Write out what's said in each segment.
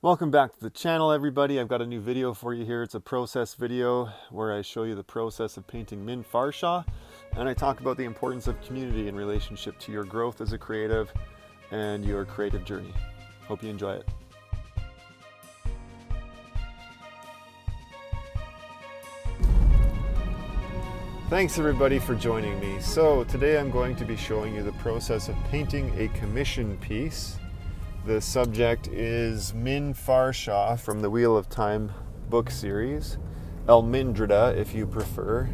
Welcome back to the channel, everybody. I've got a new video for you here. It's a process video where I show you the process of painting Min Farshaw, and I talk about the importance of community in relationship to your growth as a creative and your creative journey. Hope you enjoy it. Thanks everybody for joining me. So today I'm going to be showing you the process of painting a commission piece. The subject is Min Farshaw from the Wheel of Time book series, Elmindrida if you prefer.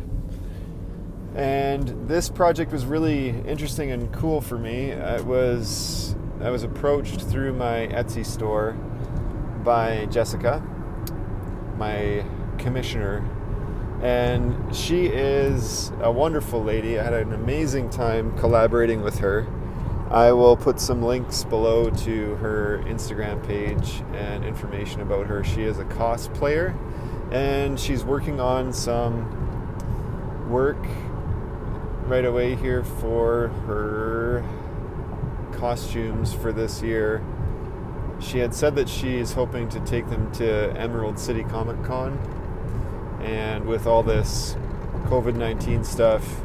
And this project was really interesting and cool for me. I was approached through my Etsy store by Jessica, my commissioner, and she is a wonderful lady. I had an amazing time collaborating with her. I will put some links below to her Instagram page and information about her. She is a cosplayer and she's working on some work right away here for her costumes for this year. She had said that she's hoping to take them to Emerald City Comic Con, and with all this COVID-19 stuff,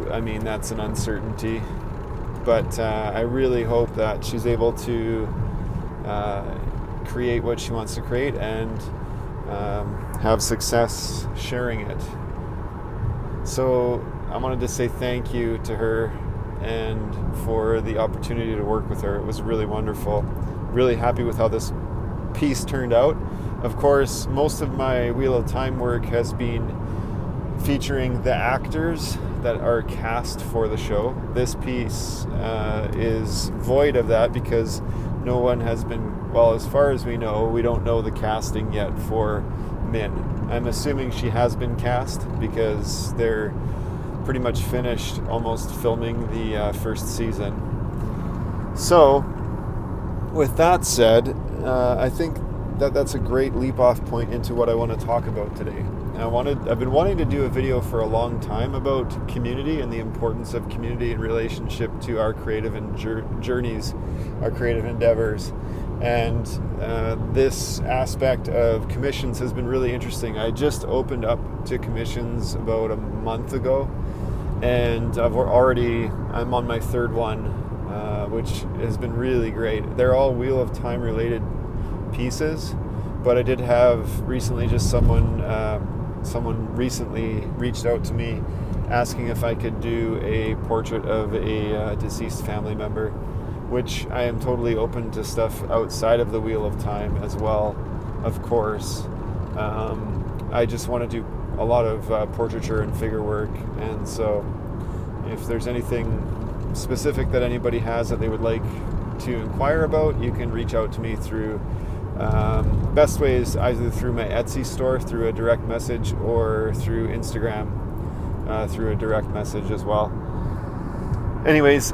I mean, that's an uncertainty. But I really hope that she's able to create what she wants to create and have success sharing it. So I wanted to say thank you to her and for the opportunity to work with her. It was really wonderful. Really happy with how this piece turned out. Of course, most of my Wheel of Time work has been featuring the actors that are cast for the show. This piece is void of that because no one has been, well, as far as we know, we don't know the casting yet for Min. I'm assuming she has been cast because they're pretty much finished almost filming the first season. So, with that said, I think that's a great leap-off point into what I want to talk about today. I've been wanting to do a video for a long time about community and the importance of community in relationship to our creative journeys, our creative endeavors. And this aspect of commissions has been really interesting. I just opened up to commissions about a month ago, and I'm on my third one, which has been really great. They're all Wheel of Time related pieces, but I did have recently just someone recently reached out to me asking if I could do a portrait of a deceased family member, which I am totally open to stuff outside of the Wheel of Time as well, of course. I just want to do a lot of portraiture and figure work, and so if there's anything specific that anybody has that they would like to inquire about, you can reach out to me through best way is either through my Etsy store, through a direct message, or through Instagram, through a direct message as well. Anyways,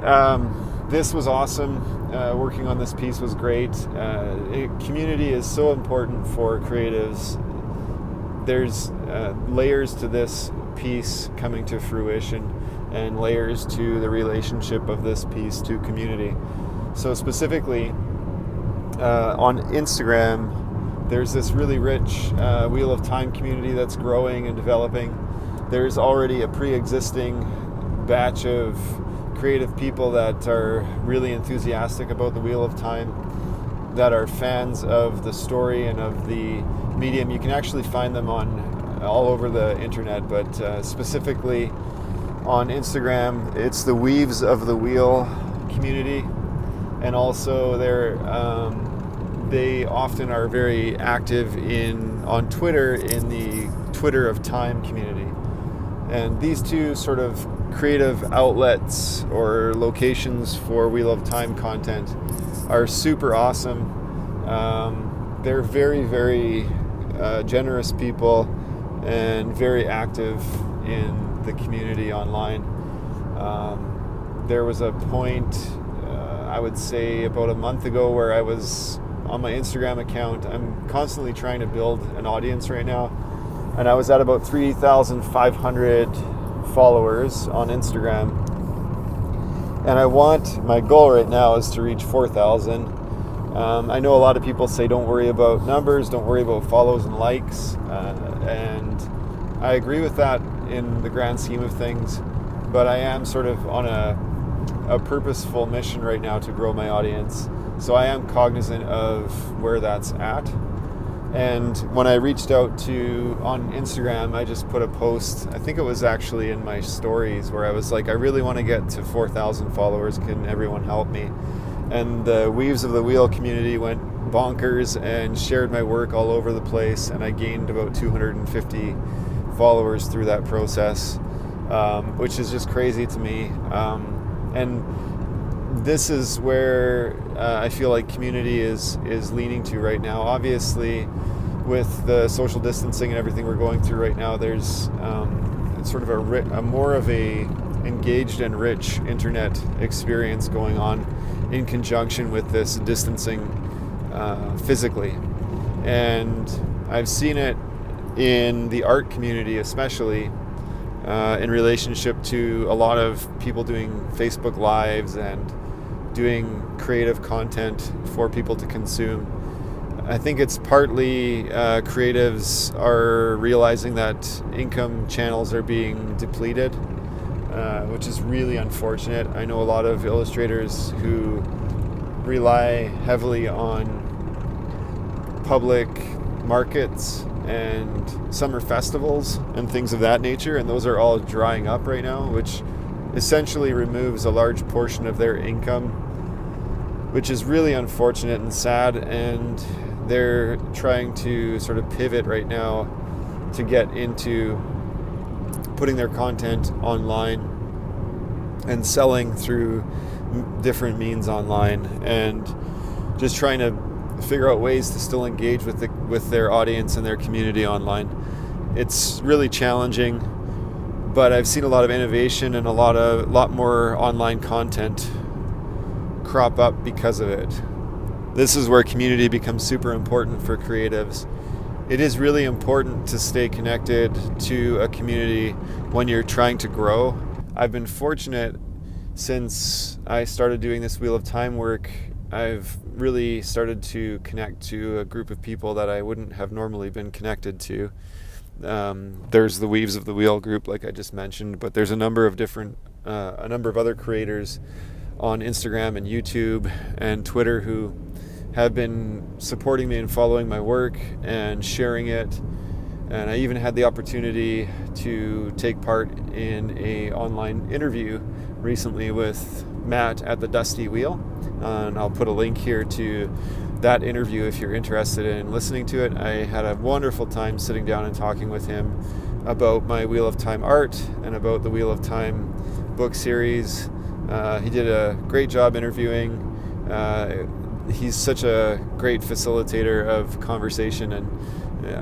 this was awesome. Working on this piece was great. Community is so important for creatives. There's layers to this piece coming to fruition and layers to the relationship of this piece to community. So specifically, on Instagram, there's this really rich Wheel of Time community that's growing and developing. There's already a pre-existing batch of creative people that are really enthusiastic about the Wheel of Time, that are fans of the story and of the medium. You can actually find them on all over the internet, but specifically on Instagram, it's the Weaves of the Wheel community. And also they often are very active on Twitter in the Twitter of Time community. And these two sort of creative outlets or locations for Wheel of Time content are super awesome. They're very, very generous people and very active in the community online. There was a point, I would say about a month ago, where I was on my Instagram account. I'm constantly trying to build an audience right now, and I was at about 3,500 followers on Instagram, and my goal right now is to reach 4,000, I know a lot of people say don't worry about numbers, don't worry about follows and likes, and I agree with that in the grand scheme of things, but I am sort of on a purposeful mission right now to grow my audience, so I am cognizant of where that's at. And when I reached out on Instagram, I just put a post, I think it was actually in my stories, where I was like, I really want to get to 4,000 followers, can everyone help me? And the Weaves of the Wheel community went bonkers and shared my work all over the place, and I gained about 250 followers through that process, which is just crazy to me. And this is where I feel like community is leaning to right now. Obviously, with the social distancing and everything we're going through right now, there's sort of a more of a engaged and rich internet experience going on in conjunction with this distancing physically. And I've seen it in the art community, especially in relationship to a lot of people doing Facebook Lives and doing creative content for people to consume. I think it's partly creatives are realizing that income channels are being depleted, which is really unfortunate. I know a lot of illustrators who rely heavily on public markets and summer festivals and things of that nature, and those are all drying up right now, which essentially removes a large portion of their income, which is really unfortunate and sad. And they're trying to sort of pivot right now to get into putting their content online and selling through different means online, and just trying to figure out ways to still engage with their audience and their community online. It's really challenging, but I've seen a lot of innovation and a lot more online content crop up because of it. This is where community becomes super important for creatives. It is really important to stay connected to a community when you're trying to grow. I've been fortunate since I started doing this Wheel of Time work. I've really started to connect to a group of people that I wouldn't have normally been connected to. There's the Weaves of the Wheel group, like I just mentioned, but there's a number of other creators on Instagram and YouTube and Twitter who have been supporting me and following my work and sharing it. And I even had the opportunity to take part in an online interview recently with Matt at the Dusty Wheel. And I'll put a link here to that interview if you're interested in listening to it. I had a wonderful time sitting down and talking with him about my Wheel of Time art and about the Wheel of Time book series. He did a great job interviewing. He's such a great facilitator of conversation, and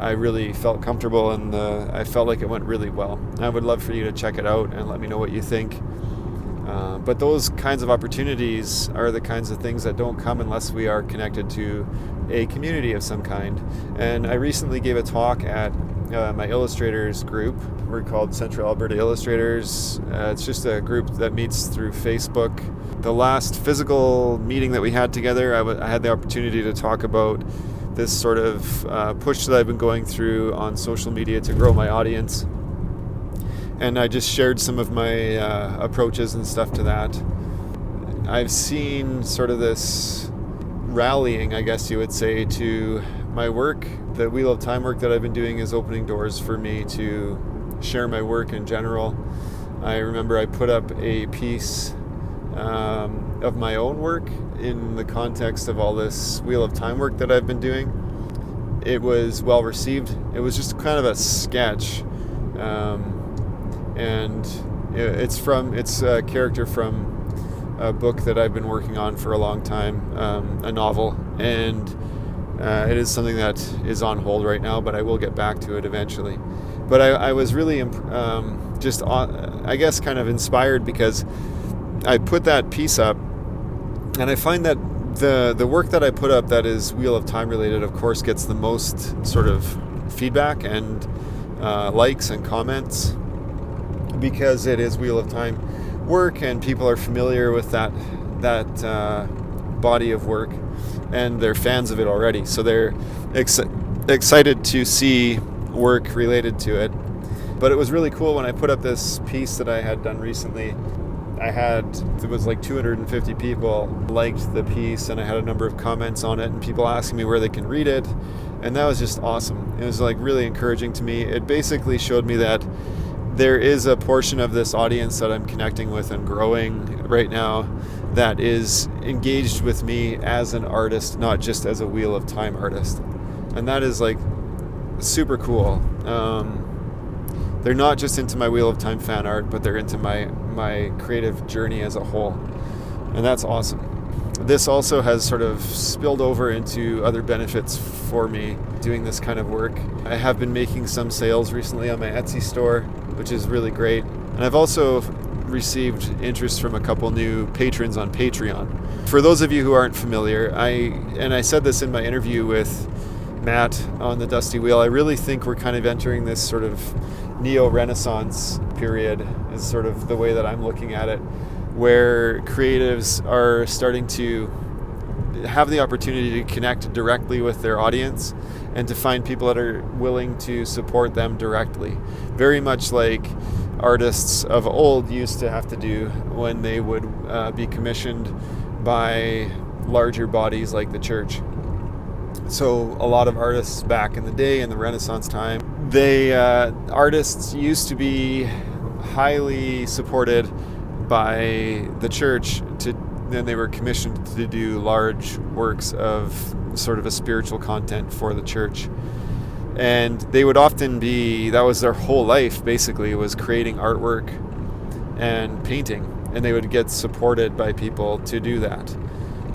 I really felt comfortable, and I felt like it went really well. I would love for you to check it out and let me know what you think. But those kinds of opportunities are the kinds of things that don't come unless we are connected to a community of some kind. And I recently gave a talk at my illustrators group. We're called Central Alberta Illustrators. It's just a group that meets through Facebook. The last physical meeting that we had together, I had the opportunity to talk about this sort of push that I've been going through on social media to grow my audience. And I just shared some of my approaches and stuff to that. I've seen sort of this rallying, I guess you would say, to my work. The Wheel of Time work that I've been doing is opening doors for me to share my work in general. I remember I put up a piece of my own work in the context of all this Wheel of Time work that I've been doing. It was well received. It was just kind of a sketch. And it's a character from a book that I've been working on for a long time, a novel, and it is something that is on hold right now, but I will get back to it eventually. But I was really I guess kind of inspired because I put that piece up, and I find that the work that I put up that is Wheel of Time related, of course, gets the most sort of feedback and likes and comments, because it is Wheel of Time work and people are familiar with that body of work. and they're fans of it already. So they're excited to see work related to it. But it was really cool when I put up this piece that I had done recently. It was like 250 people liked the piece, and I had a number of comments on it and people asking me where they can read it. And that was just awesome. It was like really encouraging to me. It basically showed me that there is a portion of this audience that I'm connecting with and growing right now that is engaged with me as an artist, not just as a Wheel of Time artist. And that is like super cool. They're not just into my Wheel of Time fan art, but they're into my creative journey as a whole. And that's awesome. This also has sort of spilled over into other benefits for me doing this kind of work. I have been making some sales recently on my Etsy store, which is really great. And I've also received interest from a couple new patrons on Patreon. For those of you who aren't familiar, I said this in my interview with Matt on the Dusty Wheel, I really think we're kind of entering this sort of neo-Renaissance period, is sort of the way that I'm looking at it, where creatives are starting to have the opportunity to connect directly with their audience and to find people that are willing to support them directly. Very much like artists of old used to have to do when they would be commissioned by larger bodies like the church. So a lot of artists back in the day, in the Renaissance time, artists used to be highly supported by the church, then they were commissioned to do large works of sort of a spiritual content for the church. And they would often that was their whole life basically, was creating artwork and painting, and they would get supported by people to do that.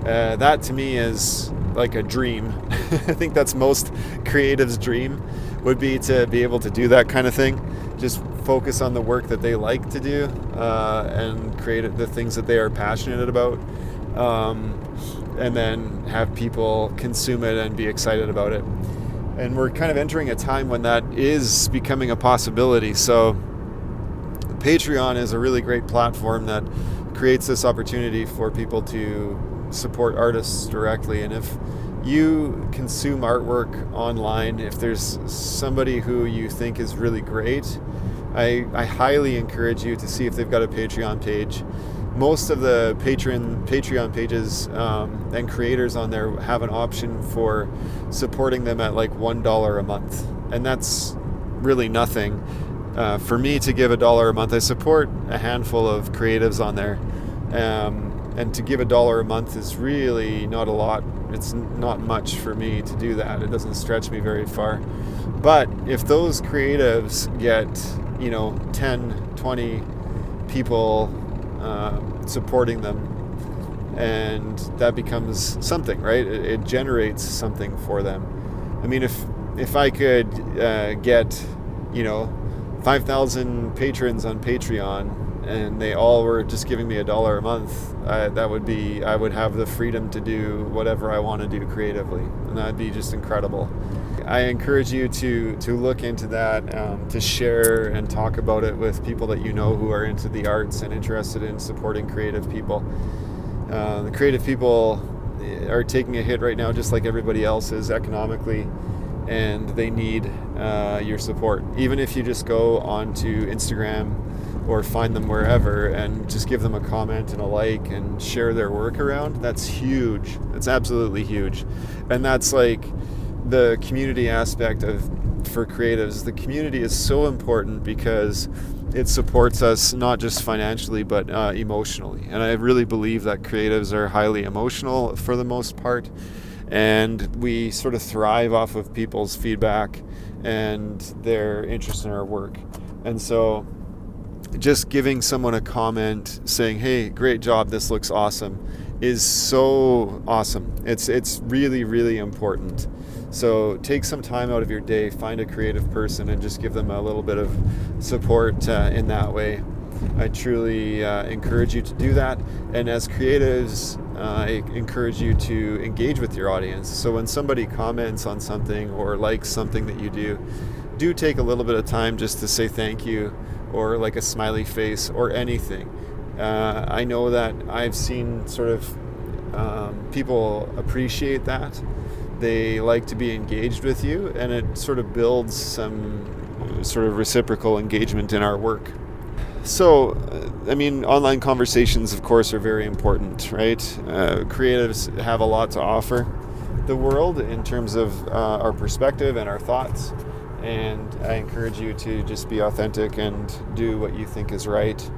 That to me is like a dream. I think that's most creatives' dream, would be to be able to do that kind of thing. Just focus on the work that they like to do and create the things that they are passionate about, and then have people consume it and be excited about it. And we're kind of entering a time when that is becoming a possibility. So Patreon is a really great platform that creates this opportunity for people to support artists directly. And if you consume artwork online, if there's somebody who you think is really great, I highly encourage you to see if they've got a Patreon page. Most of the Patreon pages and creators on there have an option for supporting them at like $1 a month. And that's really nothing. For me to give $1 a month, I support a handful of creatives on there. And to give $1 a month is really not a lot. It's not much for me to do that. It doesn't stretch me very far. But if those creatives get, 10, 20 people supporting them, and that becomes something, right? It generates something for them. I mean, if I could get, 5,000 patrons on Patreon, and they all were just giving me $1 a month, I would have the freedom to do whatever I want to do creatively, and that'd be just incredible. I encourage you to look into that, to share and talk about it with people that you know who are into the arts and interested in supporting creative people. The creative people are taking a hit right now, just like everybody else is economically, and they need your support. Even if you just go onto Instagram or find them wherever and just give them a comment and a like and share their work around, that's huge. It's absolutely huge. And that's like the community aspect for creatives. The community is so important because it supports us not just financially but emotionally. And I really believe that creatives are highly emotional for the most part, and we sort of thrive off of people's feedback and their interest in our work. And so just giving someone a comment saying, "Hey, great job, this looks awesome," is so awesome. It's really, really important. So take some time out of your day, find a creative person, and just give them a little bit of support in that way. I truly encourage you to do that. And as creatives, I encourage you to engage with your audience. So when somebody comments on something or likes something that you do take a little bit of time just to say thank you, or like a smiley face or anything. I know that I've seen sort of People appreciate that. They like to be engaged with you, and it sort of builds some sort of reciprocal engagement in our work. So, online conversations, of course, are very important, right? Creatives have a lot to offer the world in terms of our perspective and our thoughts, and I encourage you to just be authentic and do what you think is right.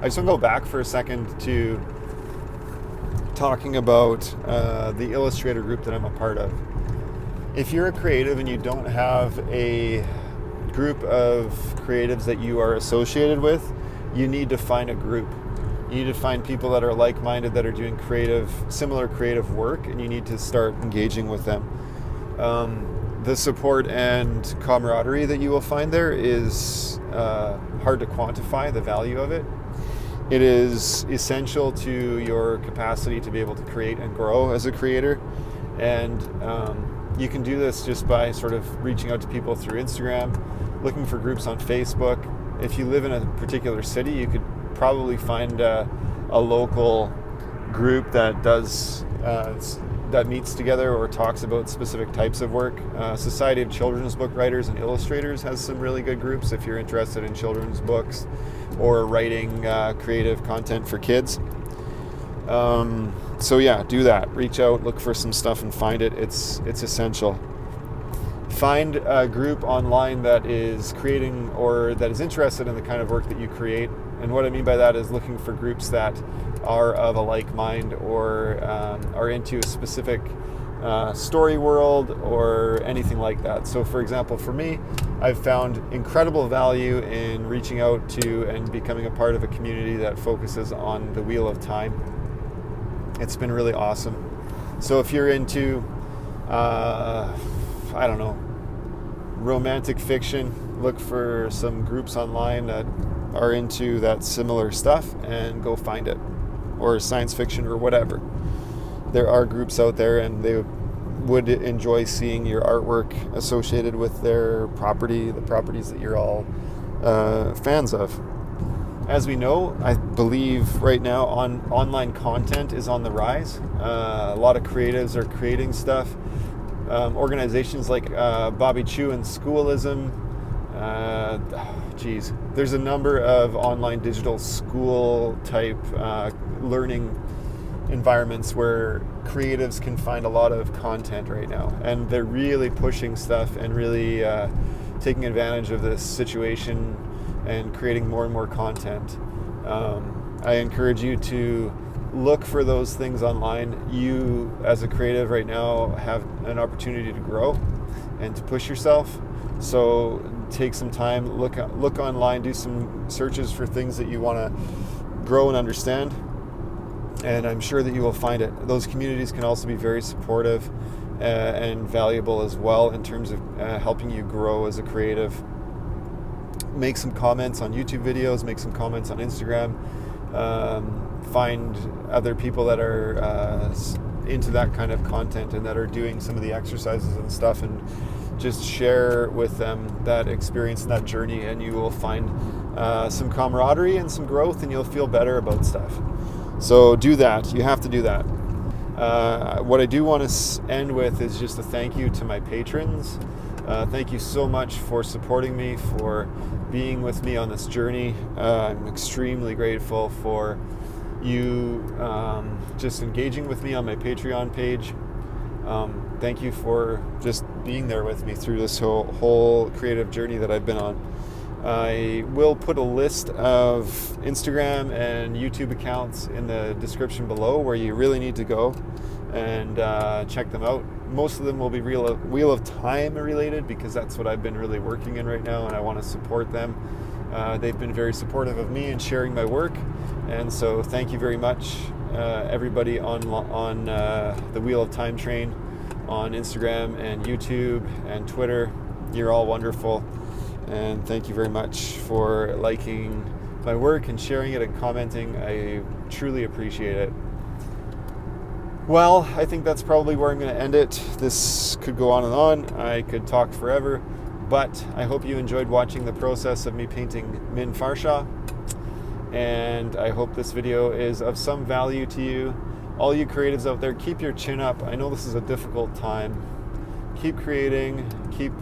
I just want to go back for a second to talking about the Illustrator group that I'm a part of. If you're a creative and you don't have a group of creatives that you are associated with, you need to find a group. You need to find people that are like-minded, that are doing similar creative work, and you need to start engaging with them. The support and camaraderie that you will find there is hard to quantify, the value of it. It is essential to your capacity to be able to create and grow as a creator. And you can do this just by sort of reaching out to people through Instagram, looking for groups on Facebook. If you live in a particular city, you could probably find a local group that does that meets together or talks about specific types of work. Society of Children's Book Writers and Illustrators has some really good groups if you're interested in children's books or writing creative content for kids. So yeah, do that. Reach out, look for some stuff and find it. It's essential. Find a group online that is creating or that is interested in the kind of work that you create. And what I mean by that is looking for groups that are of a like mind or are into a specific story world or anything like that. So for example, for me, I've found incredible value in reaching out to and becoming a part of a community that focuses on the Wheel of Time. It's been really awesome. So if you're into, romantic fiction, look for some groups online that are into that similar stuff and go find it. Or science fiction or whatever. There are groups out there and they would enjoy seeing your artwork associated with their property, the properties that you're all fans of. As we know, I believe right now online content is on the rise. A lot of creatives are creating stuff. Organizations like Bobby Chu and Schoolism. There's a number of online digital school type learning environments where creatives can find a lot of content right now, and they're really pushing stuff and really taking advantage of this situation and creating more and more content. I encourage you to look for those things online. You, as a creative right now, have an opportunity to grow and to push yourself. So take some time, look online, do some searches for things that you want to grow and understand, and I'm sure that you will find it. Those communities can also be very supportive and valuable as well in terms of helping you grow as a creative. Make some comments on YouTube videos, make some comments on Instagram, find other people that are into that kind of content and that are doing some of the exercises and stuff, and just share with them that experience and that journey, and you will find some camaraderie and some growth, and you'll feel better about stuff. So do that. You have to do that. What I do want to end with is just a thank you to my patrons. Thank you so much for supporting me, for being with me on this journey. I'm extremely grateful for you just engaging with me on my Patreon page. Thank you for just being there with me through this whole creative journey that I've been on. I will put a list of Instagram and YouTube accounts in the description below where you really need to go and check them out. Most of them will be Wheel of Time related because that's what I've been really working in right now, and I want to support them. They've been very supportive of me and sharing my work, and so thank you very much, everybody on the Wheel of Time train on Instagram and YouTube and Twitter. You're all wonderful, and thank you very much for liking my work and sharing it and commenting. I truly appreciate it. Well, I think that's probably where I'm going to end it. This could go on and on. I could talk forever, but I hope you enjoyed watching the process of me painting Min Farshaw, and I hope this video is of some value to you. all you creatives out there, keep your chin up. I know this is a difficult time. Keep creating, keep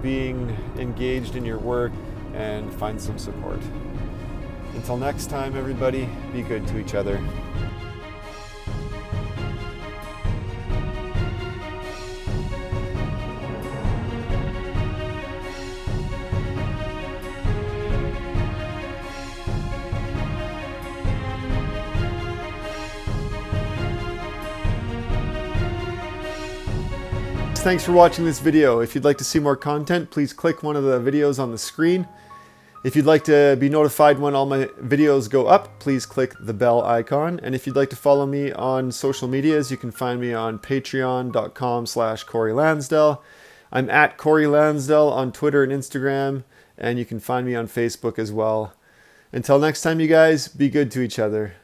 being engaged in your work, and find some support. Until next time, everybody, be good to each other. Thanks for watching this video. If you'd like to see more content, please click one of the videos on the screen. If you'd like to be notified when all my videos go up, please click the bell icon. And if you'd like to follow me on social medias, you can find me on patreon.com/Corey Lansdell. I'm at Corey Lansdell on Twitter and Instagram, and you can find me on Facebook as well. Until next time, you guys, be good to each other.